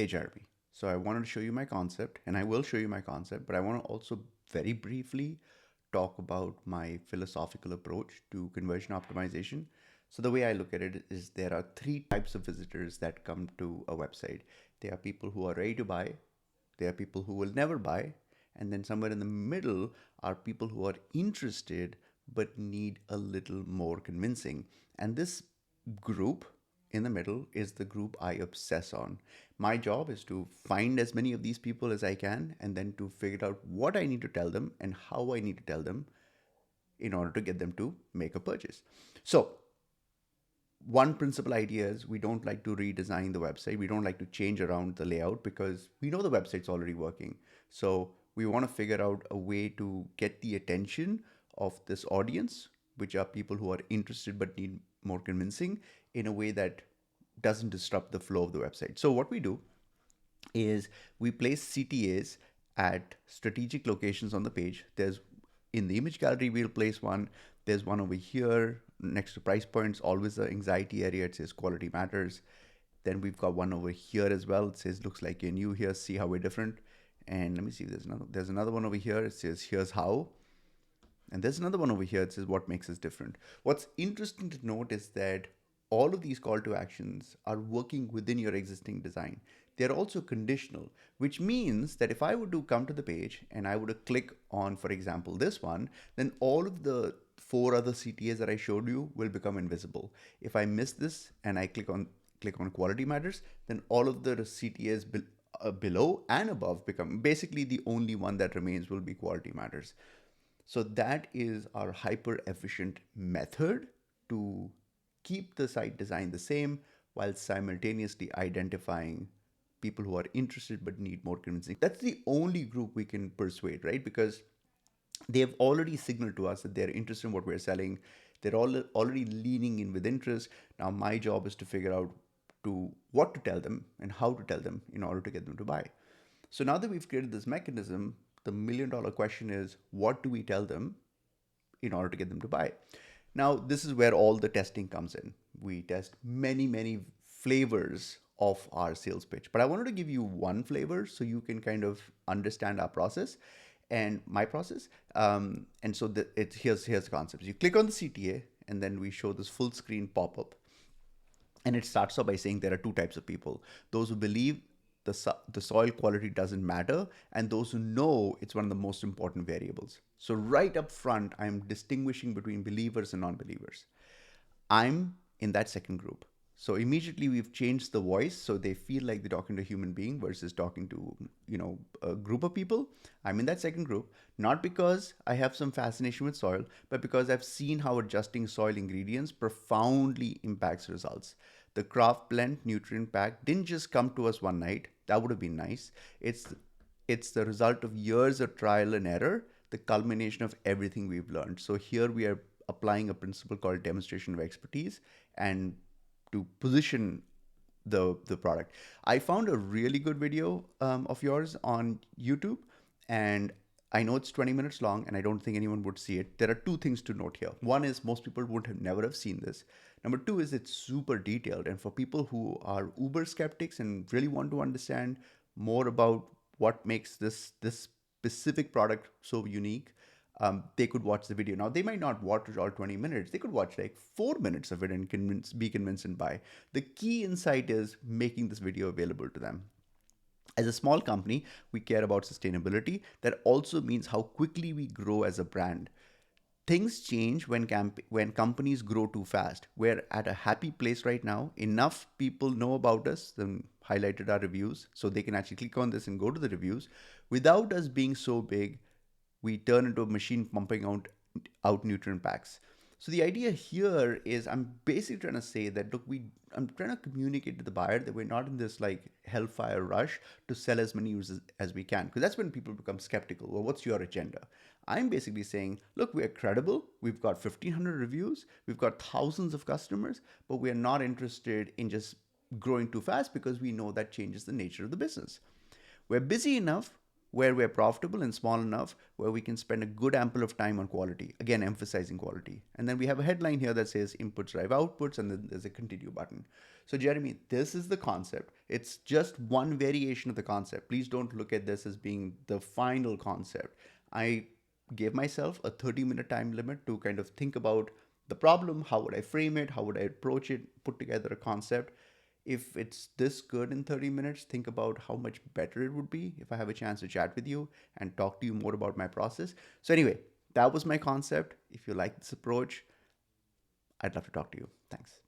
Hey Jeremy. So I wanted to show you my concept, and I will show you my concept, but I want to also very briefly talk about my philosophical approach to conversion optimization. So the way I look at it is there are three types of visitors that come to a website. There are people who are ready to buy, there are people who will never buy, and then somewhere in the middle are people who are interested but need a little more convincing. And this group in the middle is the group I obsess on. My job is to find as many of these people as I can and then to figure out what I need to tell them and how I need to tell them in order to get them to make a purchase. So, one principal idea is we don't like to redesign the website. We don't like to change around the layout because we know the website's already working. So we want to figure out a way to get the attention of this audience, which are people who are interested but need more convincing, in a way that doesn't disrupt the flow of the website. So what we do is we place CTAs at strategic locations on the page. There's in the image gallery, we'll place one. There's one over here next to price points, always the anxiety area. It says quality matters. Then we've got one over here as well. It says looks like you're new here. See how we're different. And let me see if there's another one over here. It says here's how. And there's another one over here. It says what makes us different. What's interesting to note is that all of these call to actions are working within your existing design. They're also conditional, which means that if I were to come to the page and I were to click on, for example, this one, then all of the four other CTAs that I showed you will become invisible. If I miss this and I click on quality matters, then all of the CTAs below and above become basically the only one that remains will be quality matters. So that is our hyper efficient method to keep the site design the same while simultaneously identifying people who are interested but need more convincing. That's the only group we can persuade, right? Because they have already signaled to us that they're interested in what we're selling. They're all already leaning in with interest. Now my job is to figure out to what to tell them and how to tell them in order to get them to buy. So now that we've created this mechanism, the $1 million question is what do we tell them in order to get them to buy? Now, this is where all the testing comes in. We test many, many flavors of our sales pitch. But I wanted to give you one flavor so you can kind of understand our process and my process. And so here's the concept. You click on the CTA, and then we show this full screen pop up. And it starts off by saying there are two types of people: those who believe the soil quality doesn't matter, and those who know it's one of the most important variables. So, right up front, I'm distinguishing between believers and non believers. I'm in that second group. So immediately we've changed the voice so they feel like they're talking to a human being versus talking to, a group of people. I'm in that second group, not because I have some fascination with soil, but because I've seen how adjusting soil ingredients profoundly impacts results. The craft blend nutrient pack didn't just come to us one night. That would have been nice. It's the result of years of trial and error, the culmination of everything we've learned. So here we are applying a principle called demonstration of expertise and to position the product. I found a really good video of yours on YouTube, and I know it's 20 minutes long, and I don't think anyone would see it. There are two things to note here. One is most people would have never have seen this. Number two is it's super detailed, and for people who are uber skeptics and really want to understand more about what makes this specific product so unique, they could watch the video. Now they might not watch all 20 minutes. They could watch like 4 minutes of it and be convinced and buy. The key insight is making this video available to them. As a small company, we care about sustainability. That also means how quickly we grow as a brand. Things change when companies grow too fast. We're at a happy place right now. Enough people know about us and highlighted our reviews, so they can actually click on this and go to the reviews. Without us being so big, we turn into a machine pumping out nutrient packs. So the idea here is I'm basically trying to say that look, I'm trying to communicate to the buyer that we're not in this like hellfire rush to sell as many users as we can, because that's when people become skeptical. Well, what's your agenda? I'm basically saying, look, we're credible. We've got 1,500 reviews. We've got thousands of customers, but we're not interested in just growing too fast because we know that changes the nature of the business. We're busy enough where we're profitable and small enough where we can spend a good ample of time on quality, again emphasizing quality. And then we have a headline here that says inputs drive outputs, and then there's a continue button. So, Jeremy, this is the concept. It's just one variation of the concept. Please don't look at this as being the final concept. I gave myself a 30-minute time limit to kind of think about the problem. How would I frame it? How would I approach it? Put together a concept. If it's this good in 30 minutes, think about how much better it would be if I have a chance to chat with you and talk to you more about my process. So, anyway, that was my concept. If you like this approach, I'd love to talk to you. Thanks.